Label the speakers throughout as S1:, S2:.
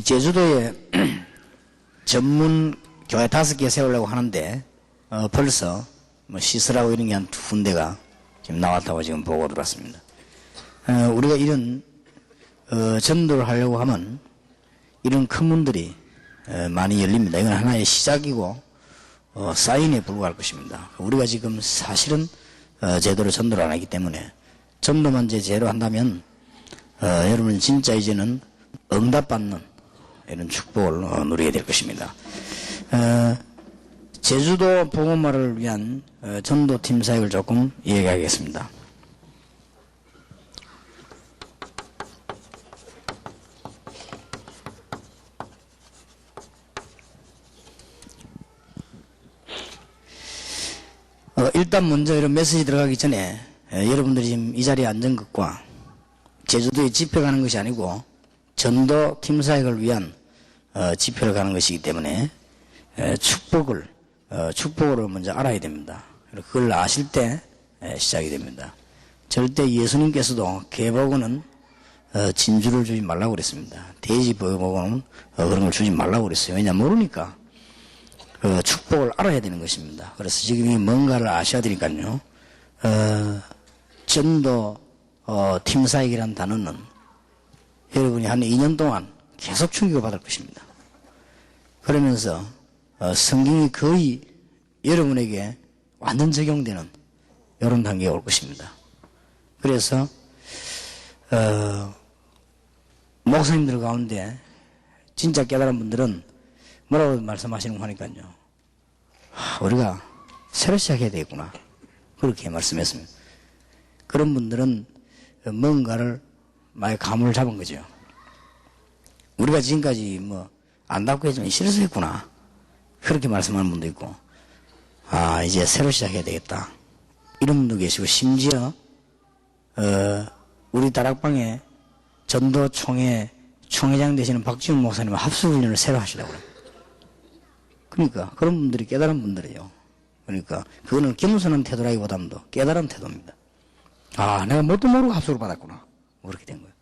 S1: 제주도에 전문 교회 5개 세우려고 하는데 벌써 뭐 시설하고 이런 게 한 2군데가 지금 나왔다고 지금 보고 들어왔습니다. 우리가 이런 전도를 하려고 하면 이런 큰 문들이 많이 열립니다. 이건 하나의 시작이고 사인에 불과할 것입니다. 우리가 지금 사실은 제대로 전도를 안 하기 때문에 전도만 제대로 한다면 여러분은 진짜 이제는 응답받는 이런 축복을 누리게 될 것입니다. 제주도 복음화를 위한 전도팀 사역을 조금 이야기하겠습니다. 일단 먼저 이런 메시지 들어가기 전에 여러분들이 지금 이 자리에 앉은 것과 제주도에 집회 가는 것이 아니고 전도 팀 사역을 위한 집회를 가는 것이기 때문에 축복을 먼저 알아야 됩니다. 그걸 아실 때 시작이 됩니다. 절대 예수님께서도 개복은 진주를 주지 말라고 그랬습니다. 돼지 복은 그런 걸 주지 말라고 그랬어요. 왜냐 모르니까 축복을 알아야 되는 것입니다. 그래서 지금 이 뭔가를 아셔야 되니까요. 전도 팀 사역이라는 단어는 여러분이 한 2년 동안 계속 충격을 받을 것입니다. 그러면서 성경이 거의 여러분에게 완전 적용되는 이런 단계가 올 것입니다. 그래서 목사님들 가운데 진짜 깨달은 분들은 뭐라고 말씀하시는 거 하니까요. 우리가 새로 시작해야 되겠구나. 그렇게 말씀했습니다. 그런 분들은 뭔가를 많이 감을 잡은 거죠. 우리가 지금까지 뭐 안다고 했지만 실수했구나. 그렇게 말씀하는 분도 있고, 이제 새로 시작해야 되겠다. 이런 분도 계시고, 심지어 우리 다락방에 전도총회 총회장 되시는 박지훈 목사님은 합수훈련을 새로 하시려고 그래요. 그러니까 그런 분들이 깨달은 분들이에요. 그러니까 그거는 겸손한 태도라기보다는 더 깨달은 태도입니다. 내가 뭣도 모르고 합수를 받았구나. 그렇게 된 거예요.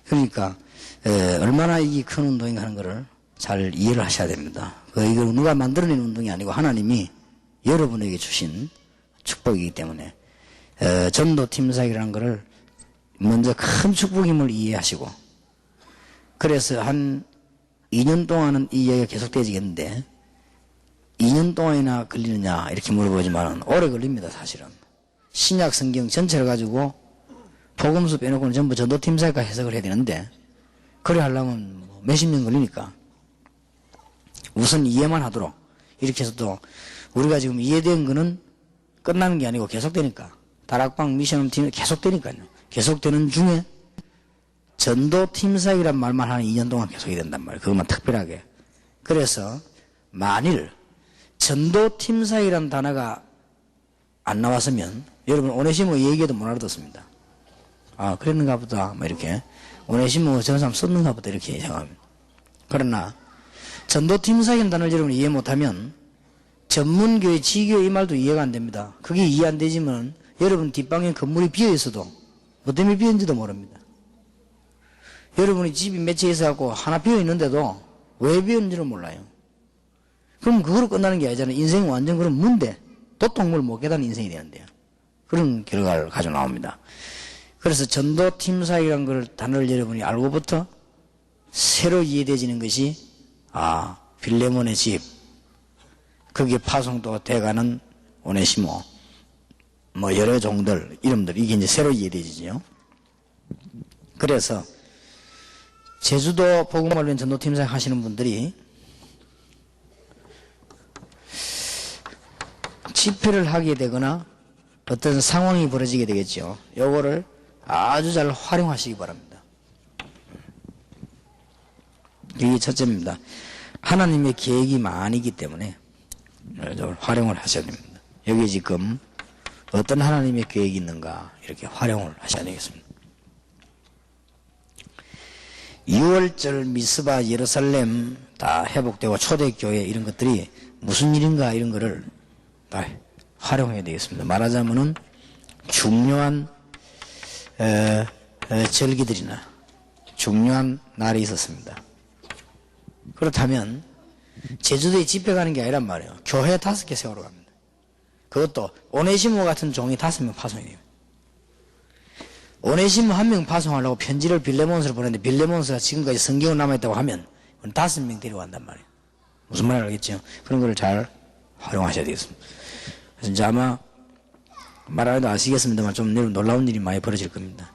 S1: 그러니까 얼마나 이게 큰 운동인가 하는 거를 잘 이해를 하셔야 됩니다. 이걸 누가 만들어낸 운동이 아니고 하나님이 여러분에게 주신 축복이기 때문에 전도 팀 사역이라는 거를 먼저 큰 축복임을 이해하시고, 그래서 한 2년 동안은 이 이야기가 계속되지겠는데 2년 동안이나 걸리느냐 이렇게 물어보지만 오래 걸립니다. 사실은 신약 성경 전체를 가지고 복음서 빼놓고는 전부 전도팀 사역과 해석을 해야 되는데 그래 하려면 몇십 년 걸리니까 우선 이해만 하도록 이렇게 해서 또 우리가 지금 이해된 거는 끝나는 게 아니고 계속되니까 다락방 미션팀 계속되니까요. 계속되는 중에 전도팀 사역이란 말만 한 2년 동안 계속이 된단 말이에요. 그것만 특별하게. 그래서 만일 전도팀 사역이란 단어가 안 나왔으면 여러분 오네시모 얘기해도 못 알아듣습니다. 그랬는가 보다 뭐 이렇게 오네시모 저 사람 썼는가 보다 이렇게 생각합니다. 그러나 전도팀 사역이라는 단어를 여러분이 이해 못하면 전문교회 지교회 이 말도 이해가 안 됩니다. 그게 이해 안 되지만 여러분 뒷방에 건물이 비어있어도 뭐 때문에 비었는지도 모릅니다. 여러분이 집이 몇 채 있어갖고 하나 비어있는데도 왜 비었는지를 몰라요. 그럼 그거로 끝나는 게 아니잖아요. 인생은 완전 그런 문제, 도통을 못 깨닫는 인생이 되는데요. 그런 결과를 가져 나옵니다. 그래서 전도팀 사역이라는 걸 단어를 여러분이 알고부터 새로 이해되지는 것이 빌레몬의 집, 거기에 파송도 돼가는 오네시모, 뭐 여러 종들 이름들 이게 이제 새로 이해되지요. 그래서 제주도 복음을 위한 전도팀 사역 하시는 분들이 집회를 하게 되거나 어떤 상황이 벌어지게 되겠죠. 요거를 아주 잘 활용하시기 바랍니다. 이게 첫째입니다. 하나님의 계획이 많이기 때문에 이걸 활용을 하셔야 됩니다. 여기 지금 어떤 하나님의 계획이 있는가 이렇게 활용을 하셔야 되겠습니다. 6월절 미스바 예루살렘 다 회복되고 초대교회 이런 것들이 무슨 일인가 이런 거를 다 활용해야 되겠습니다. 말하자면은 중요한 절기들이나 중요한 날이 있었습니다. 그렇다면 제주도에 집회 가는 게 아니란 말이에요. 교회 5개 세우러 갑니다. 그것도 오네시모 같은 종이 5명 파송이 돼요. 오네시모 1명 파송하려고 편지를 빌레몬스로 보냈는데 빌레몬스가 지금까지 성경을 남아있다고 하면 5명 데려간단 말이에요. 무슨 말인지 알겠죠? 그런 걸 잘 활용하셔야 되겠습니다. 그래서 이제 아마 말 안 해도 아시겠습니다만 좀 놀라운 일이 많이 벌어질 겁니다.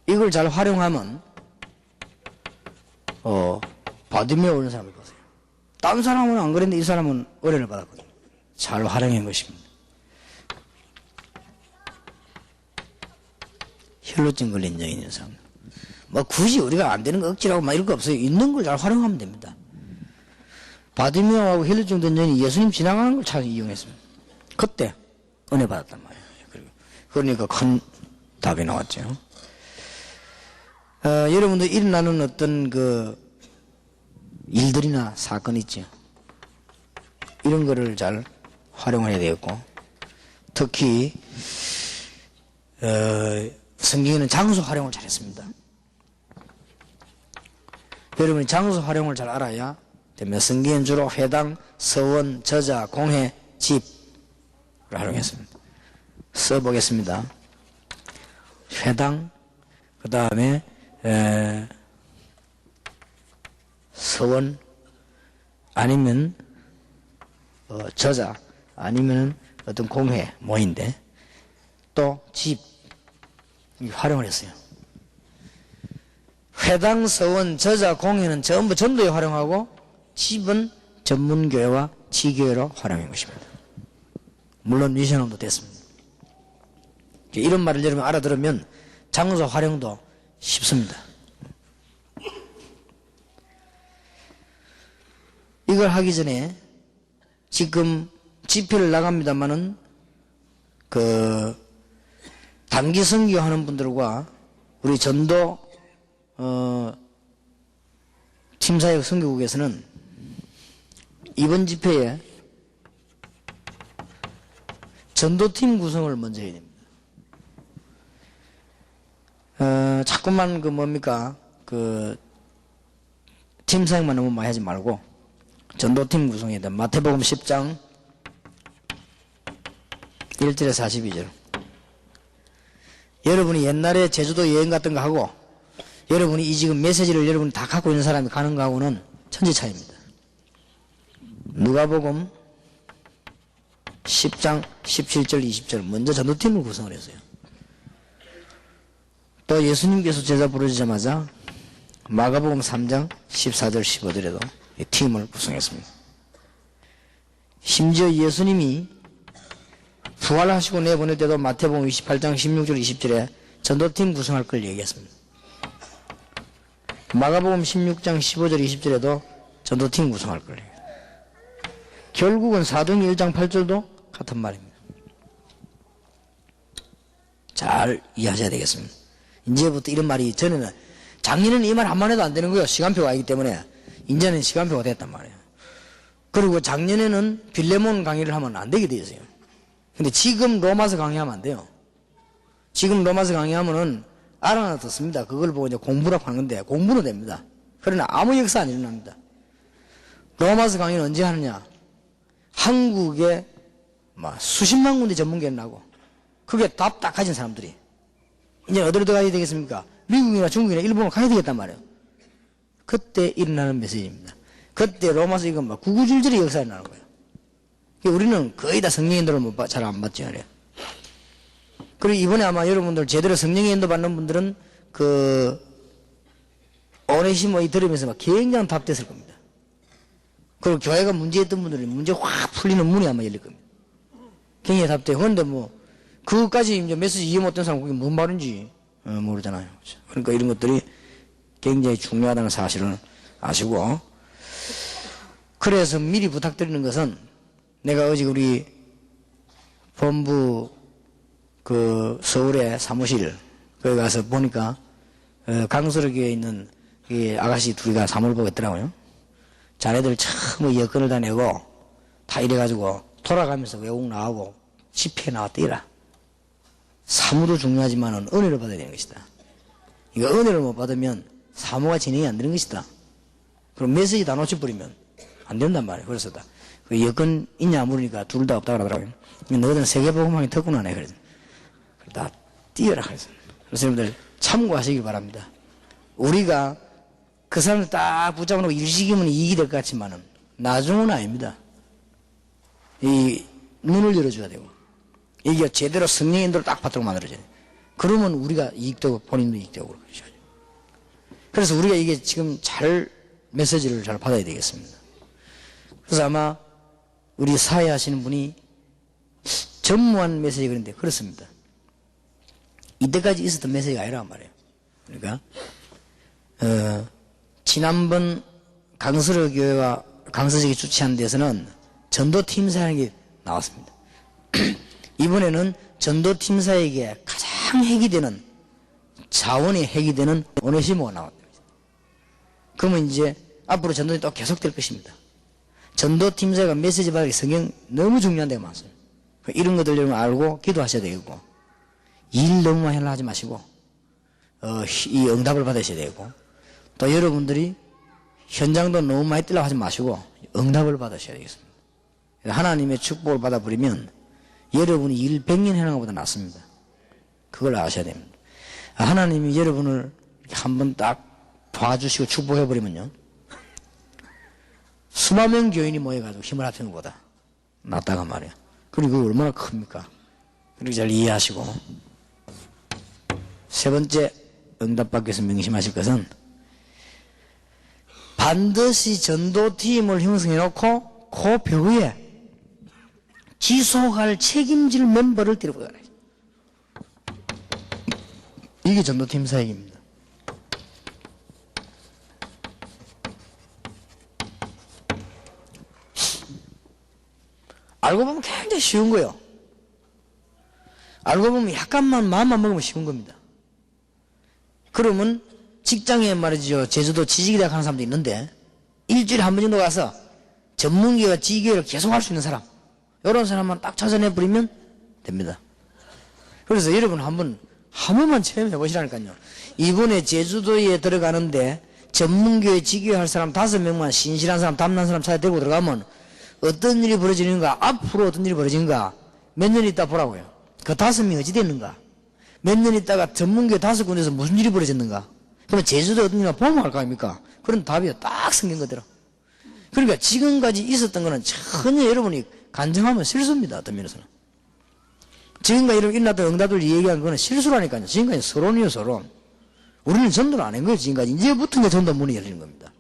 S1: 이걸 잘 활용하면 받으며 오는 사람을 보세요. 다른 사람은 안 그랬는데 이 사람은 의뢰를 받았거든요. 잘 활용한 것입니다. 혈루증 걸린 여인 있는 사람. 뭐 굳이 우리가 안 되는 거 억지라고 막 이런 거 없어요. 있는 걸 잘 활용하면 됩니다. 바디메오하고 혈루증 된 여인이 예수님 지나가는 걸 잘 이용했습니다. 그때 은혜 받았단 말이에요. 그러니까 큰 답이 나왔죠. 여러분들 일어나는 어떤 그 일들이나 사건 있죠. 이런 거를 잘 활용해야 되겠고, 특히 성경에는 장소 활용을 잘했습니다. 여러분이 장소 활용을 잘 알아야 되면 성경은 주로 회당, 서원, 저자, 공회, 집을 활용했습니다. 써보겠습니다. 회당, 그 다음에 서원, 아니면 저자, 아니면 어떤 공회, 모인데 또 집 활용을 했어요. 회당, 서원, 저자, 공회는 전부 전도에 활용하고 집은 전문교회와 지교회로 활용한 것입니다. 물론 미션홈도 됐습니다. 이런 말을 여러분 알아들으면 장소 활용도 쉽습니다. 이걸 하기 전에 지금 집회를 나갑니다마는 단기 선교하는 분들과 우리 전도 팀사역 선교국에서는 이번 집회에 전도팀 구성을 먼저 해야 됩니다. 자꾸만 팀사역만 너무 많이 하지 말고 전도팀 구성해야 됩니다. 마태복음 10장 1절에서 42절. 여러분이 옛날에 제주도 여행 갔던 거 하고 여러분이 이 지금 메시지를 여러분이 다 갖고 있는 사람이 가는 거하고는 천지 차이입니다. 누가복음 10장 17절 20절 먼저 전도팀을 구성을 했어요. 또 예수님께서 제자 부르시자마자 마가복음 3장 14절 15절에도 이 팀을 구성했습니다. 심지어 예수님이 부활하시고 내보낼 때도 마태복음 28장 16절 20절에 전도팀 구성할 걸 얘기했습니다. 마가복음 16장 15절 20절에도 전도팀 구성할 걸 얘기했습니다. 결국은 사도행 1장 8절도 같은 말입니다. 잘 이해하셔야 되겠습니다. 이제부터 이런 말이 전에는 작년에는 이 말 한번 해도 안 되는 거예요. 시간표가 있기 때문에 이제는 시간표가 됐단 말이에요. 그리고 작년에는 빌레몬 강의를 하면 안 되게 되어 있어요. 근데 지금 로마서 강의하면 안 돼요. 지금 로마서 강의하면은 알아나 듣습니다. 그걸 보고 이제 공부라고 하는 건데 공부는 됩니다. 그러나 아무 역사 안 일어납니다. 로마서 강의는 언제 하느냐? 한국에 수십만 군데 전문계를 나고 그게 답 딱 가진 사람들이 이제 어디로 들어가야 되겠습니까? 미국이나 중국이나 일본으로 가야 되겠단 말이에요. 그때 일어나는 메시지입니다. 그때 로마서 이건 구구절절히 역사에 나는 거예요. 우리는 거의 다 성령 인도를 잘 안 받죠. 그리고 이번에 아마 여러분들 제대로 성령 인도 받는 분들은 오네시모이 들으면서 굉장히 답됐을 겁니다. 그리고 교회가 문제였던 분들은 문제 확 풀리는 문이 아마 열릴 겁니다. 굉장히 답돼요. 그런데 그것까지 이제 메시지 이해 못한 사람 그게 뭔 말인지 모르잖아요. 그러니까 이런 것들이 굉장히 중요하다는 사실을 아시고, 그래서 미리 부탁드리는 것은 내가 어제 우리 본부 서울의 사무실 거기 가서 보니까 강서로교에 있는 이 아가씨 둘이가 사무를 보고 있더라고요. 자네들 처음 여건을 다 내고 다 이래가지고 돌아가면서 외국 나오고 집회에 나왔다 이라. 사무도 중요하지만은 은혜를 받아야 되는 것이다. 이거 은혜를 못 받으면 사모가 진행이 안 되는 것이다. 그럼 메시지 다 놓쳐버리면 안 된단 말이에요. 그래서 그 여건 있냐 물으니까 둘 다 없다 그러더라고요. 너희들은 세계복음학이 특구나네. 그래서 다 뛰어라. 그래서 여러분들 참고하시길 바랍니다. 우리가 그 사람을 딱 붙잡아놓고 일시키면 이익이 될 것 같지만은 나중은 아닙니다. 이 눈을 열어줘야 되고 이게 제대로 성령의 인도를 딱 받도록 만들어져야 돼요. 그러면 우리가 이익되고 본인도 이익되고 그러죠. 그래서 우리가 이게 지금 메시지를 잘 받아야 되겠습니다. 그래서 아마 우리 사회 하시는 분이 전무한 메시지 그런데 그렇습니다. 이때까지 있었던 메시지가 아니란 말이에요. 그러니까 지난번 강서로 교회와 강서직이 주최한 데서는 전도팀 사역이 나왔습니다. 이번에는 전도팀사에게 가장 핵이 되는 자원이 핵이 되는 오네시모가 나왔습니다. 그러면 이제 앞으로 전도팀이 또 계속될 것입니다. 전도팀사가 메시지 받기 성경 너무 중요한 데가 많습니다. 이런 것들 여러분 알고 기도하셔야 되고 일 너무 많이 하지 마시고 이 응답을 받으셔야 되고 또 여러분들이 현장도 너무 많이 뛰려고 하지 마시고 응답을 받으셔야 되겠습니다. 하나님의 축복을 받아버리면 여러분이 일 100년 해놓은 것보다 낫습니다. 그걸 아셔야 됩니다. 하나님이 여러분을 한번 딱 봐주시고 축복해버리면요 수만 명 교인이 모여가지고 힘을 합치는 것보다 낫다가 말이에요. 그리고 그게 얼마나 큽니까? 그리고 잘 이해하시고 세 번째 응답받기 위해서 명심하실 것은 반드시 전도팀을 형성해놓고 그 벽에 지속할 책임질 멤버를 데리고 가라. 이게 전도팀 사역입니다. 알고 보면 굉장히 쉬운 거예요. 알고 보면 약간만 마음만 먹으면 쉬운 겁니다. 그러면 직장에 말이죠. 제주도 지식대학 하는 사람도 있는데 일주일에 한 번 정도 가서 전문기와 지기회를 계속 할 수 있는 사람 이런 사람만 딱 찾아내버리면 됩니다. 그래서 여러분 한 번만 체험해 보시라니까요. 이번에 제주도에 들어가는데 전문교회 지기회 할 사람 5명만 신실한 사람 담난 사람 찾아 데리고 들어가면 어떤 일이 벌어지는가 앞으로 어떤 일이 벌어지는가 몇 년 있다 보라고요. 그 5명이 어찌 됐는가 몇 년 있다가 전문교회 5군데서 무슨 일이 벌어졌는가 그러면 제주도에 어떤 일이나 보면 할 거 아닙니까? 그런 답이 딱 생긴 거더라. 그러니까 지금까지 있었던 거는 전혀 여러분이 간증하면 실수입니다. 어떤 면에서는. 지금까지 이런 일어났던 응답을 얘기한 거는 실수라니까요. 지금까지 서론이요, 서론. 우리는 전도를 안 한 거예요, 지금까지. 이제부터 이제 전도 문이 열리는 겁니다.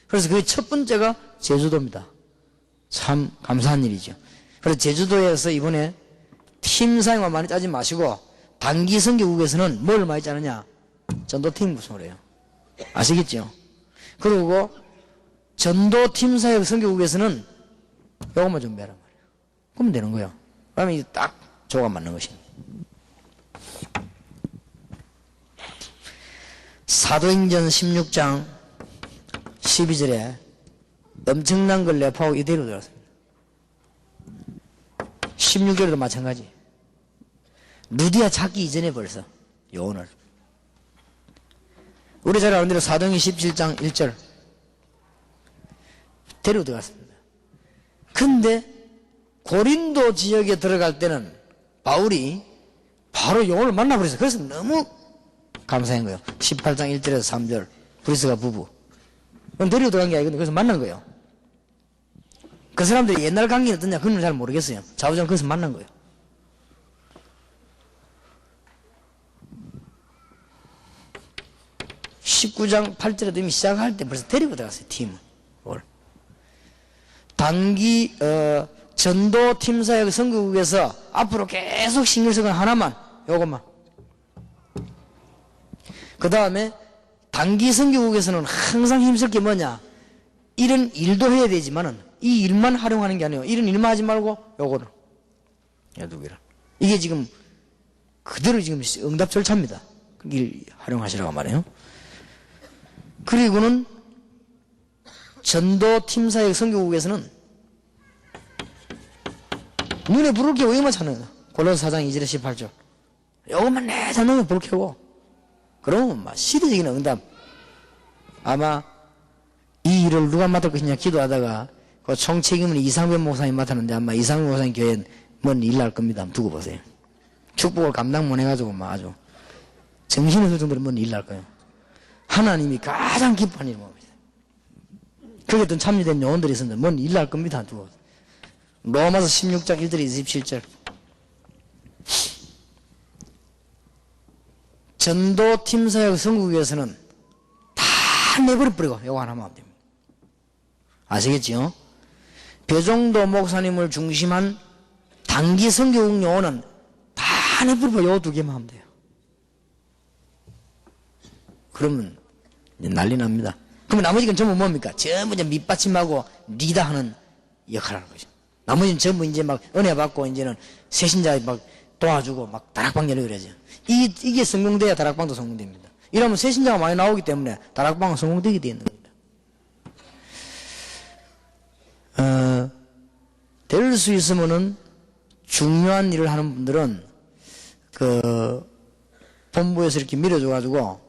S1: 그래서 그 첫 번째가 제주도입니다. 참 감사한 일이죠. 그래서 제주도에서 이번에 팀 사용만 많이 짜지 마시고 단기 선교국에서는 뭘 많이 짜느냐? 전도팀 구성을 해요. 아시겠죠? 그리고 전도팀 사역 선교국에서는 요것만 좀 배란 말이에요. 그러면 되는 거예요. 그러면 이제 딱 조가 맞는 것입니다. 사도행전 16장 12절에 엄청난 걸 내포하고 이대로 들었습니다. 16절에도 마찬가지. 루디아 찾기 이전에 벌써 요원을. 우리 잘 아는 대로 사도행전 17장 1절 데리고 들어갔습니다. 근데 고린도 지역에 들어갈 때는 바울이 바로 요원을 만나버렸어요. 그래서 너무 감사한 거예요. 18장 1절에서 3절 브리스가 부부 데리고 들어간 게 아니거든요. 그래서 만난 거예요. 그 사람들이 옛날 관계는 어떠냐 그건 잘 모르겠어요. 좌우장 거기서 만난 거예요. (19장 8절에도) 이미 시작할 때 벌써 데리고 들어갔어요. 팀을. 단기 전도팀 사역 선교국에서 앞으로 계속 신경 쓰는 하나만 요것만. 그 다음에 단기 선교국에서는 항상 힘쓸 게 뭐냐, 이런 일도 해야 되지만은 이 일만 활용하는 게 아니에요. 이런 일만 하지 말고 요거를 이게 지금 그대로 지금 응답 절차입니다. 일 활용하시라고 말해요. 그리고는 전도팀 사역 선교국에서는 눈에 불을 켜고 이것만 찾는 거예요. 골로새 4장 2절에 18절 요것만 내 찾는 거 불 켜고 그러면 막 시대적인 응답. 아마 이 일을 누가 맡을 것이냐 기도하다가 그 총책임을 이상변 목사님 맡았는데 아마 이상변 목사님 교회엔 뭔 일 날 겁니다. 한번 두고 보세요. 축복을 감당 못 해가지고 막 아주 정신이 없을 정도로 뭔 일 날 거예요. 하나님이 가장 기뻐하는 일을 봅니다. 거기에 어떤 참여된 요원들이 있었는데 뭔 일 날 겁니다. 두고 보세요. 로마서 16장 1절 27절. 전도팀 사역 선국에서는 다 내버려버리고 요거 하나만 하면 됩니다. 아시겠지요? 배종도 목사님을 중심한 단기 선교국 요원은 다 내버려버리고 요 두 개만 하면 돼요. 그러면 난리 납니다. 그러면 나머지 건 전부 뭡니까? 전부 이제 밑받침하고 리더하는 역할을 하는 거죠. 나머지는 전부 이제 막 은혜 받고 이제는 새신자 막 도와주고 막 다락방 열고 그러죠. 이게 성공돼야 다락방도 성공됩니다. 이러면 새신자가 많이 나오기 때문에 다락방은 성공되게 되어 있는 겁니다. 될 수 있으면은 중요한 일을 하는 분들은 그 본부에서 이렇게 밀어줘가지고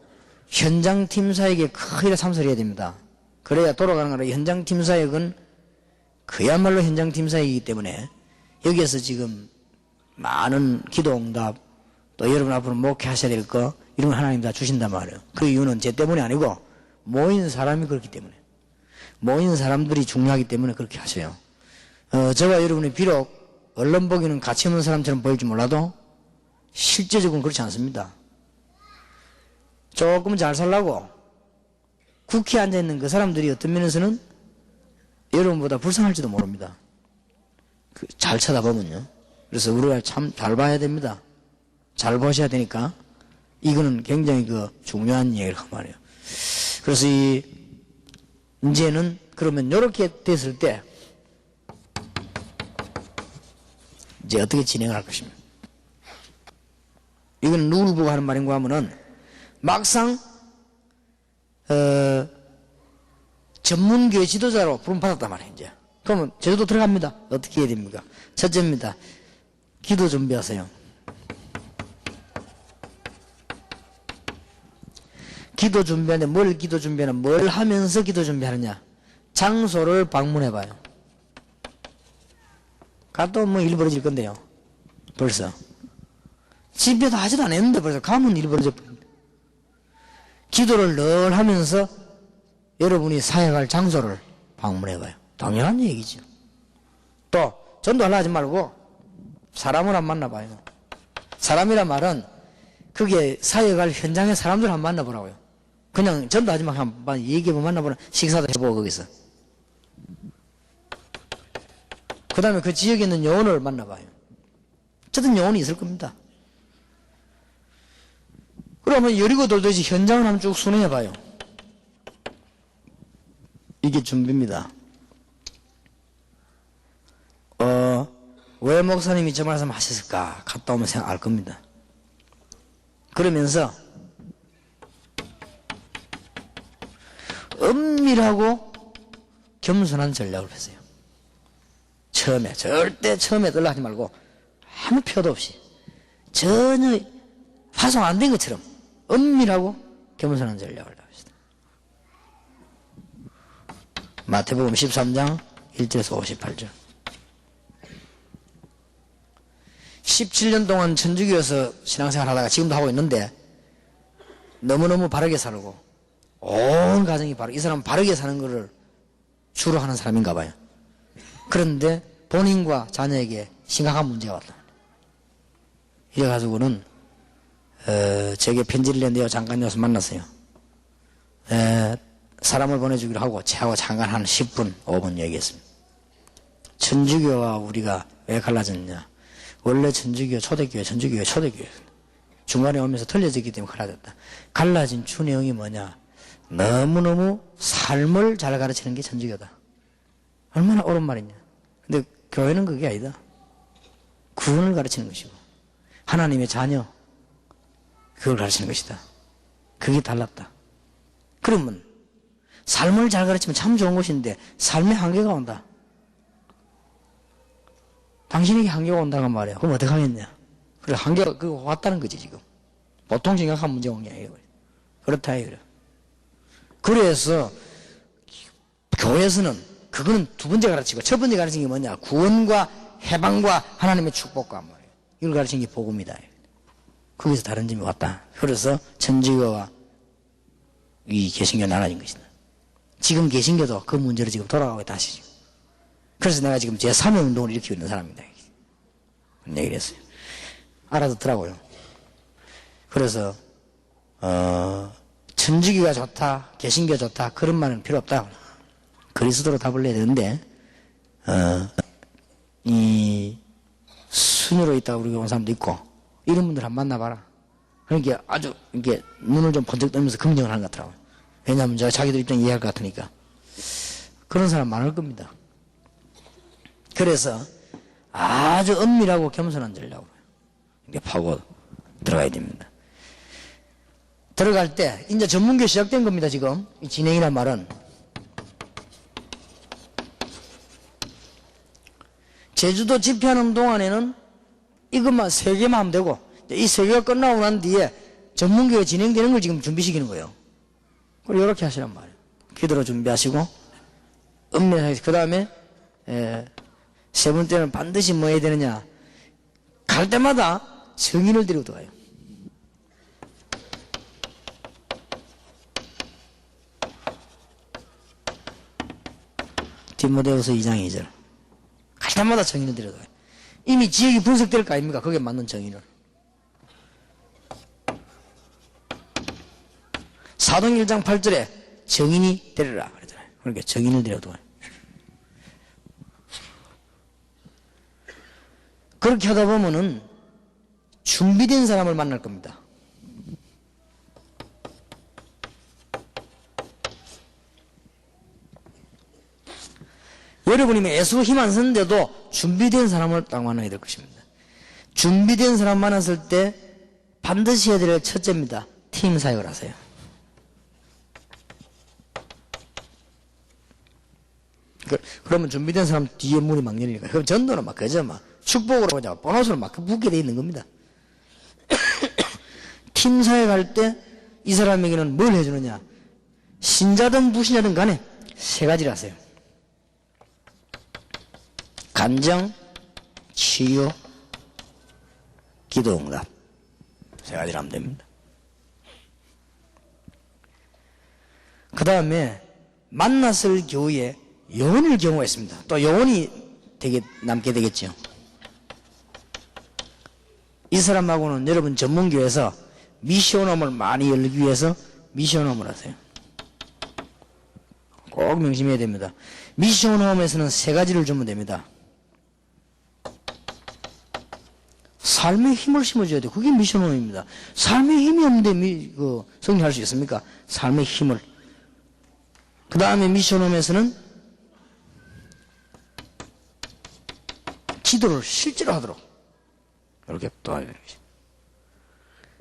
S1: 현장 팀사역에 크게 참석을 해야 됩니다. 그래야 돌아가는 거라. 현장 팀사역은 그야말로 현장 팀사역이기 때문에 여기에서 지금 많은 기도응답 또 여러분 앞으로 목회하셔야 될 거 이런 거 하나님 다 주신단 말이에요. 그 이유는 제 때문이 아니고 모인 사람이 그렇기 때문에 모인 사람들이 중요하기 때문에 그렇게 하셔요. 저와 여러분이 비록 언론 보기는 가치 없는 사람처럼 보일지 몰라도 실제적으로는 그렇지 않습니다. 조금 잘 살라고 국회에 앉아있는 그 사람들이 어떤 면에서는 여러분보다 불쌍할지도 모릅니다. 잘 쳐다보면요. 그래서 우리가 참 잘 봐야 됩니다. 잘 보셔야 되니까 이거는 굉장히 중요한 얘기를 한 말이에요. 그래서 이제는 그러면 이렇게 됐을 때 이제 어떻게 진행을 할 것입니다. 이건 누굴 보고 하는 말인가 하면은 막상 전문교회 지도자로 부름받았단 말이에요. 이제 그러면 제주도 들어갑니다. 어떻게 해야 됩니까? 첫째입니다. 기도 준비하세요. 기도 준비하는데 뭘 기도 준비하냐? 뭘 하면서 기도 준비하느냐? 장소를 방문해봐요. 가도 뭐 일 벌어질 건데요. 벌써 집에도 하지도 않았는데 벌써 가면 일 벌어질 겁니다. 기도를 늘 하면서 여러분이 사역할 장소를 방문해봐요. 당연한 얘기죠. 또 전도하려 하지 말고 사람을 안 만나봐요. 사람이란 말은 그게 사역할 현장의 사람들 한 번 만나보라고요. 그냥 전도하지 말고 한번 얘기해보고 만나보라. 식사도 해보고 거기서. 그 다음에 그 지역에 있는 요원을 만나봐요. 어쨌든 요원이 있을 겁니다. 그러면 여리고 돌듯이 현장을 한번 쭉 순회해봐요. 이게 준비입니다. 왜 목사님이 저 말씀 하셨을까? 갔다 오면 알 겁니다. 그러면서 은밀하고 겸손한 전략을 펴세요. 절대 처음에 연락하지 말고 아무 표도 없이 전혀 파송 안 된 것처럼 은밀하고 겸손한 전략을 합시다. 마태복음 13장 1절에서 58절. 17년 동안 천주교에서 신앙생활 하다가 지금도 하고 있는데 너무너무 바르게 살고 온 가정이 이 사람은 바르게 사는 것을 주로 하는 사람인가 봐요. 그런데 본인과 자녀에게 심각한 문제가 왔다. 이래가지고는 제게 편지를 냈는데요. 잠깐 여기서 만났어요. 사람을 보내주기로 하고 저하고 잠깐 한 10분 5분 얘기했습니다. 천주교와 우리가 왜 갈라졌냐. 원래 천주교 초대교회 중간에 오면서 틀려졌기 때문에 갈라졌다. 갈라진 주 내용이 뭐냐. 너무너무 삶을 잘 가르치는 게 천주교다. 얼마나 옳은 말이냐. 근데 교회는 그게 아니다. 구원을 가르치는 것이고 하나님의 자녀 그걸 가르치는 것이다. 그게 달랐다. 그러면 삶을 잘 가르치면 참 좋은 것인데 삶의 한계가 온다. 당신에게 한계가 온다는 말이야. 그럼 어떡하겠냐. 그래 한계가 그거 왔다는 거지 지금. 보통 생각한 문제가 온 게 아니에요. 그렇다 이거예요. 그래서 교회에서는 그거는 두 번째 가르치고 첫 번째 가르치는 게 뭐냐? 구원과 해방과 하나님의 축복과 말이에요. 이걸 가르치는 게 복음이다. 거기서 다른 점이 왔다. 그래서 천주교와 이 개신교 나눠진 것이다. 지금 개신교도 그 문제로 지금 돌아가고 있다 하시죠. 그래서 내가 지금 제3의 운동을 일으키고 있는 사람입니다. 그런 얘기를 했어요. 알아듣더라고요. 그래서 천주교가 좋다, 개신교가 좋다 그런 말은 필요 없다. 그리스도로 답을 내야 되는데 이 순위로 있다고 우리 온 사람도 있고 이런 분들 한번 만나봐라. 그러니까 아주 이렇게 눈을 좀 번쩍 뜨면서 긍정을 하는 것 같더라고요. 왜냐하면 제가 자기들 입장 이해할 것 같으니까. 그런 사람 많을 겁니다. 그래서 아주 은밀하고 겸손한 전략으로 이렇게 파고 들어가야 됩니다. 들어갈 때 이제 전문교 시작된 겁니다. 지금 이 진행이란 말은 제주도 집회하는 동안에는 이것만 3개만 하면 되고 이 3개가 끝나고 난 뒤에 전문교가 진행되는 걸 지금 준비시키는 거예요. 그리고 이렇게 하시란 말이에요. 기도로 준비하시고 은밀하게 그 다음에 세 번째는 반드시 뭐 해야 되느냐, 갈 때마다 증인을 데리고 가요. 디모데후서 2장 2절. 갈 때마다 증인을 데리고 가요. 이미 지역이 분석될 거 아닙니까? 거기에 맞는 증인을. 사도행 1장 8절에 증인이 데려라 그러잖아요. 그러니까 증인을 데려도 가요. 그렇게 하다 보면은 준비된 사람을 만날 겁니다. 여러분이 애써 힘 안 쓰는데도 준비된 사람을 딱 만나게 될 것입니다. 준비된 사람 만났을 때 반드시 해야 될 첫째입니다. 팀 사역을 하세요. 그러면 준비된 사람 뒤에 문이 막 열리니까. 그럼 전도는 막 그저 막 축복으로 보자 보너스로 막 붙게 돼 있는 겁니다. 팀 사역할 때 이 사람에게는 뭘 해주느냐? 신자든 불신자든 간에 3가지를 하세요. 간정, 치유, 기도 응답. 3가지를 하면 됩니다. 그 다음에 만났을 교회에 요원일 경우가 있습니다. 또 요원이 남게 되겠죠. 이 사람하고는 여러분 전문교회에서 미션홈을 많이 열기 위해서 미션홈을 하세요. 꼭 명심해야 됩니다. 미션홈에서는 3가지를 주면 됩니다. 삶의 힘을 심어줘야 돼요. 그게 미션홈입니다. 삶의 힘이 없는데 성립할 수 있습니까? 삶의 힘을. 그 다음에 미션홈에서는 기도를 실제로 하도록 이렇게 도와주는 것입니다.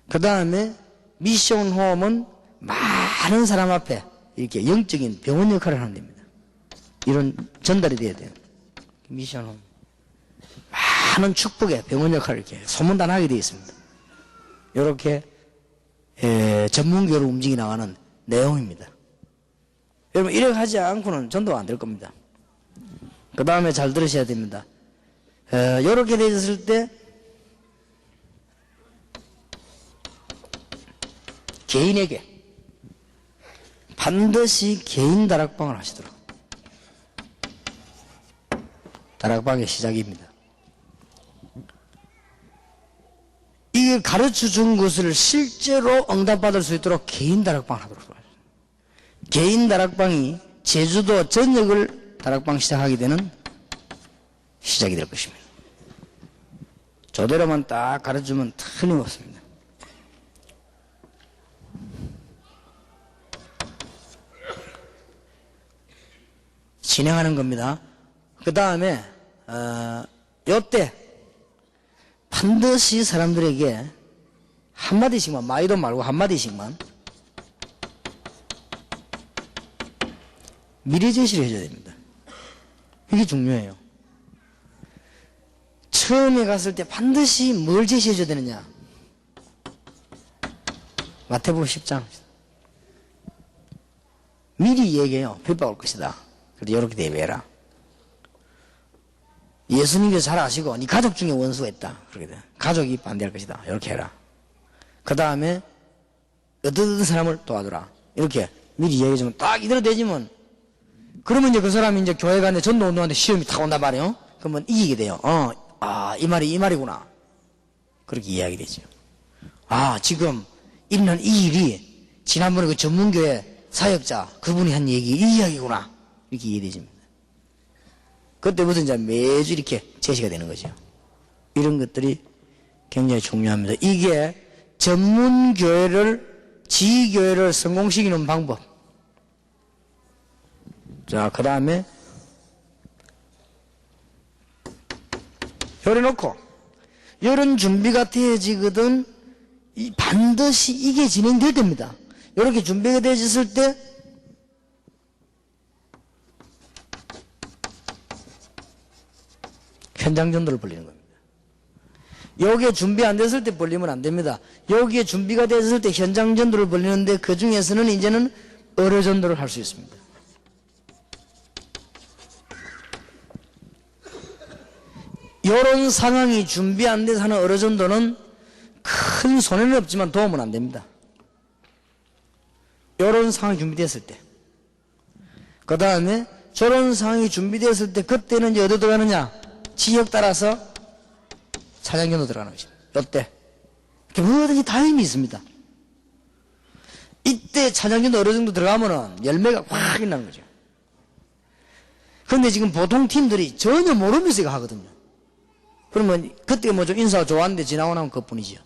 S1: 그 다음에 미션 홈은 많은 사람 앞에 이렇게 영적인 병원 역할을 하는 데입니다. 이런 전달이 돼야 돼요. 미션 홈. 많은 축복의 병원 역할을 이렇게 소문단하게 되어 있습니다. 이렇게 전문교로 움직이 나가는 내용입니다. 여러분 이렇게 하지 않고는 전도가 안 될 겁니다. 그 다음에 잘 들으셔야 됩니다. 이렇게 되어 있을 때 개인에게 반드시 개인 다락방을 하시도록. 다락방의 시작입니다. 이걸 가르쳐 준 것을 실제로 응답받을 수 있도록 개인 다락방을 하도록. 개인 다락방이 제주도 전역을 다락방 시작하게 되는 시작이 될 것입니다. 저대로만 딱 가르쳐주면 틀림없습니다. 진행하는 겁니다. 그 다음에 요때 반드시 사람들에게 한마디씩만, 많이도 말고 한마디씩만 미래 제시를 해줘야 됩니다. 이게 중요해요. 처음에 갔을 때 반드시 뭘 제시해줘야 되느냐? 마태복음 10장.
S2: 미리 얘기해요. 비가 올 것이다. 그래서 이렇게 대비해라. 예수님께서 잘 아시고 네 가족 중에 원수가 있다. 그렇게 돼. 가족이 반대할 것이다. 이렇게 해라. 그 다음에 어떤 사람을 도와주라. 이렇게 미리 얘기해주면 딱 이대로 되지면 그러면 이제 그 사람이 이제 교회 가는데 전도 운동하는데 시험이 탁 온단 말이에요. 그러면 이기게 돼요. 이 말이구나. 그렇게 이야기 되죠. 지금 일어난 이 일이 지난번에 그 전문교회 사역자 그분이 한 얘기 이 이야기구나. 이렇게 이해되집니다. 그때부터 이제 매주 이렇게 제시가 되는 거죠. 이런 것들이 굉장히 중요합니다. 이게 전문교회를 지교회를 성공시키는 방법. 자, 그 다음에 열어놓고 이런 준비가 되어지거든 반드시 이게 진행될 때입니다. 이렇게 준비가 되어졌을 때 현장 전도를 벌리는 겁니다. 여기에 준비 안 됐을 때 벌리면 안 됩니다. 여기에 준비가 됐을 때 현장 전도를 벌리는데 그 중에서는 이제는 어뢰 전도를 할 수 있습니다. 이런 상황이 준비 안 돼서 하는 어뢰 전도는 큰 손해는 없지만 도움은 안 됩니다. 이런 상황이 준비됐을 때. 그 다음에 저런 상황이 준비됐을 때 그때는 이제 어디 들어가느냐? 지역 따라서 찬양전도 들어가는 것입니다. 이때 뭐든지 다 의미 있습니다. 이때 찬양전도 어느 정도 들어가면은 열매가 확 일어나는 거죠. 그런데 지금 보통 팀들이 전혀 모르면서 이거 하거든요. 그러면 그때 뭐 좀 인사가 좋았는데 지나고 나면 그뿐이죠.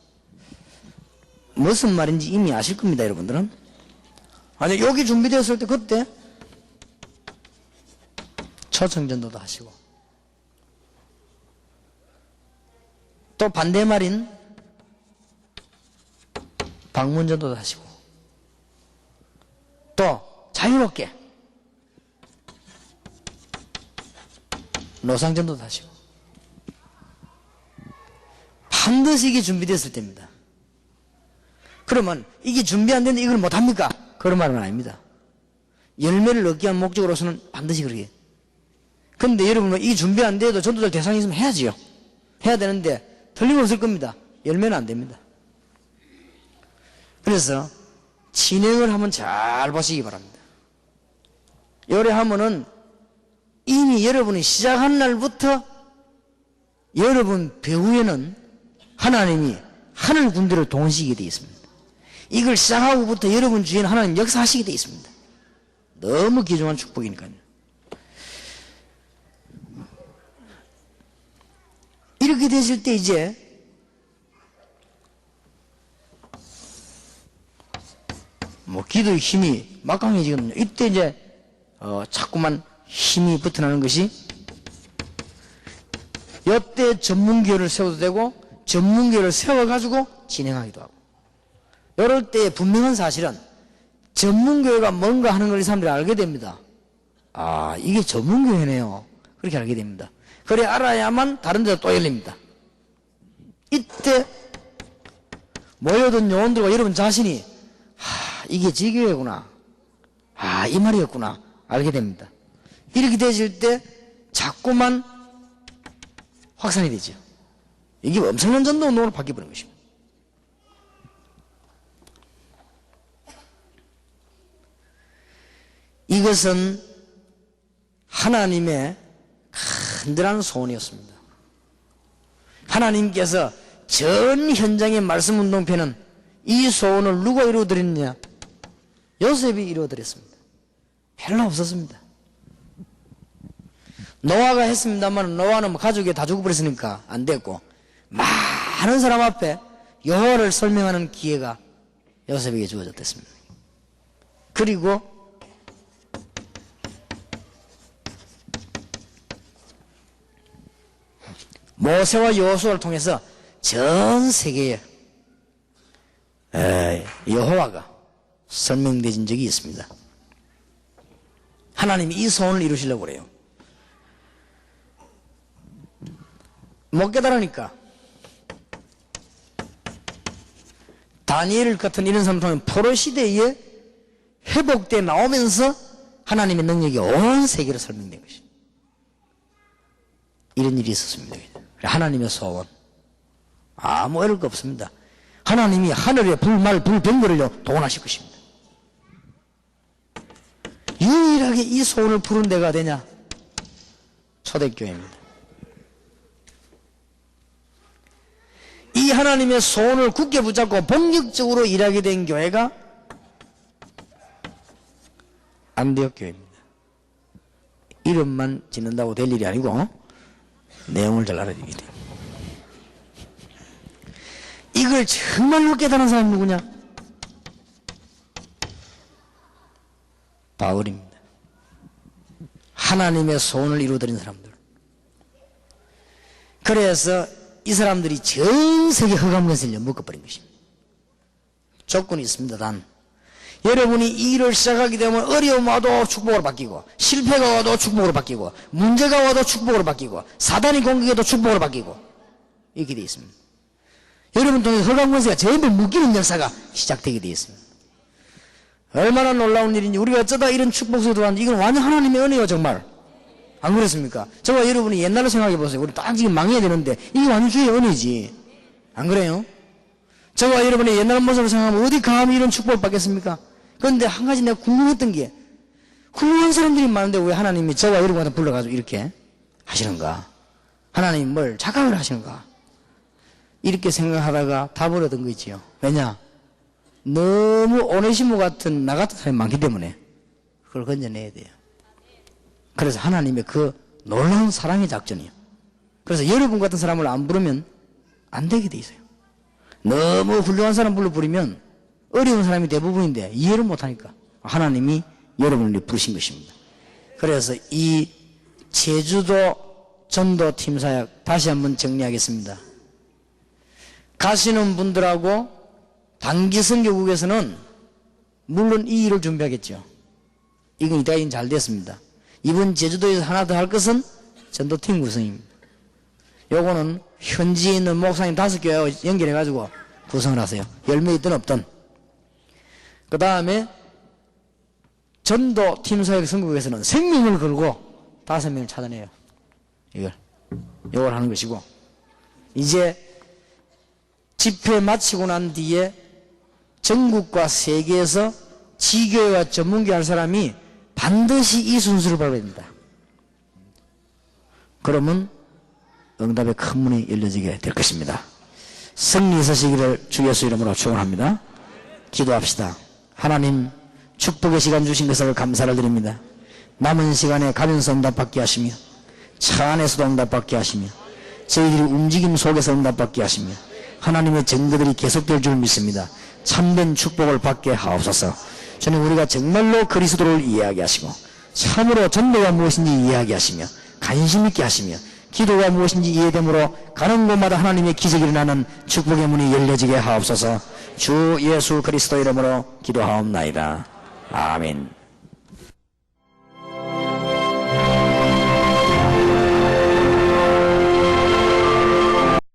S2: 무슨 말인지 이미 아실 겁니다, 여러분들은. 아니 여기 준비되었을 때 그때 초청전도도 하시고 또 반대말인 방문전도도 하시고 또 자유롭게 노상전도도 하시고 반드시 이게 준비됐을 때입니다. 그러면 이게 준비 안 되는데 이걸 못합니까? 그런 말은 아닙니다. 열매를 얻기 위한 목적으로서는 반드시 그러게. 근데 여러분은 이 준비 안 돼도 전도될 대상이 있으면 해야지요. 해야 되는데 틀림없을 겁니다. 열매는 안 됩니다. 그래서 진행을 한번 잘 보시기 바랍니다. 요래 하면은 이미 여러분이 시작한 날부터 여러분 배후에는 하나님이 하늘 군대를 동원시키게 되어 있습니다. 이걸 시작하고부터 여러분 주위에는 하나님 역사하시게 되어 있습니다. 너무 귀중한 축복이니까요. 이렇게 되실 때 이제 뭐 기도의 힘이 막강해지거든요. 이때 이제 자꾸만 힘이 붙어나는 것이 이때 전문교회를 세워도 되고 전문교회를 세워가지고 진행하기도 하고 이럴 때 분명한 사실은 전문교회가 뭔가 하는 걸 이 사람들이 알게 됩니다. 이게 전문교회네요. 그렇게 알게 됩니다. 그래 알아야만 다른 데도 또 열립니다. 이때 모여든 요원들과 여러분 자신이 이게 지교회구나. 이 말이었구나. 알게 됩니다. 이렇게 되실 때 자꾸만 확산이 되죠. 이게 엄청난 전도 운동으로 바뀌어버린 것입니다. 이것은 하나님의 간절한 소원이었습니다. 하나님께서 전 현장의 말씀 운동편은 이 소원을 누가 이루어드렸느냐? 요셉이 이루어드렸습니다. 별로 없었습니다. 노아가 했습니다만 노아는 가족이 다 죽어버렸으니까 안 됐고 많은 사람 앞에 여호와를 설명하는 기회가 요셉에게 주어졌습니다. 그리고 모세와 여호수아를 통해서 전 세계에 여호와가 설명되진 적이 있습니다. 하나님이 이 소원을 이루시려고 그래요. 못 깨달으니까 다니엘 같은 이런 사람 통해 포로 시대에 회복돼 나오면서 하나님의 능력이 온 세계로 설명된 것입니다. 이런 일이 있었습니다. 하나님의 소원. 아무 어려울 거 없습니다. 하나님이 하늘의 불말, 불병거를요, 동원하실 것입니다. 유일하게 이 소원을 부른 데가 어디냐? 초대교회입니다. 이 하나님의 소원을 굳게 붙잡고 본격적으로 일하게 된 교회가 안디옥 교회입니다. 이름만 짓는다고 될 일이 아니고 내용을 잘 알아야 됩니다. 이걸 정말로 깨달은 사람이 누구냐? 바울입니다. 하나님의 소원을 이루어드린 사람들. 그래서 이 사람들이 전 세계 흑암근세를 묶어버린 것입니다. 조건이 있습니다. 단 여러분이 이 일을 시작하게 되면 어려움 와도 축복으로 바뀌고, 실패가 와도 축복으로 바뀌고, 문제가 와도 축복으로 바뀌고, 사단이 공격해도 축복으로 바뀌고, 이렇게 되어 있습니다. 여러분 통해 흑암근세가 전부 묶이는 역사가 시작되게 되어 있습니다. 얼마나 놀라운 일인지. 우리가 어쩌다 이런 축복 속에 들어왔는데 이건 완전 하나님의 은혜요, 정말. 안 그렇습니까? 저와 여러분이 옛날로 생각해 보세요. 우리 딱 지금 망해야 되는데 이게 완전 주의 은혜지. 안 그래요? 저와 여러분의 옛날 모습을 생각하면 어디 감히 이런 축복을 받겠습니까? 그런데 한 가지 내가 궁금했던 게, 훌륭한 사람들이 많은데 왜 하나님이 저와 여러분한테 불러가지고 이렇게 하시는가? 하나님 뭘 착각을 하시는가? 이렇게 생각하다가 답을 얻은 거 있지요. 왜냐? 너무 오네시모 같은 나 같은 사람이 많기 때문에 그걸 건져내야 돼요. 그래서 하나님의 그 놀라운 사랑의 작전이에요. 그래서 여러분 같은 사람을 안 부르면 안 되게 돼 있어요. 너무 훌륭한 사람 부르면 어려운 사람이 대부분인데 이해를 못하니까 하나님이 여러분을 부르신 것입니다. 그래서 이 제주도 전도팀 사역 다시 한번 정리하겠습니다. 가시는 분들하고 단기 선교국에서는 물론 이 일을 준비하겠죠. 이건 이따가 잘 됐습니다. 이번 제주도에서 하나 더 할 것은 전도팀 구성입니다. 요거는 현지에 있는 목사님 5교회와 연결해가지고 구성을 하세요. 10명 있든 없든. 그 다음에 전도팀 사역 선교국에서는 생명을 걸고 5명을 찾아내요. 이걸 하는 것이고, 이제 집회 마치고 난 뒤에 전국과 세계에서 지교회와 전문교 할 사람이 반드시 이 순서를 밟아야 됩니다. 그러면 응답의 큰 문이 열려지게 될 것입니다. 승리 있으시기를 주 예수 이름으로 축원합니다. 기도합시다. 하나님, 축복의 시간 주신 것을 감사를 드립니다. 남은 시간에 가면서 응답받게 하시며, 차 안에서도 응답받게 하시며, 저희들이 움직임 속에서 응답받게 하시며, 하나님의 증거들이 계속될 줄 믿습니다. 참된 축복을 받게 하옵소서. 저는 우리가 정말로 그리스도를 이해하게 하시고, 참으로 전도가 무엇인지 이해하게 하시며, 관심 있게 하시며, 기도가 무엇인지 이해됨으로 가는 곳마다 하나님의 기적이 일어나는 축복의 문이 열려지게 하옵소서. 주 예수 그리스도 이름으로 기도하옵나이다. 아멘.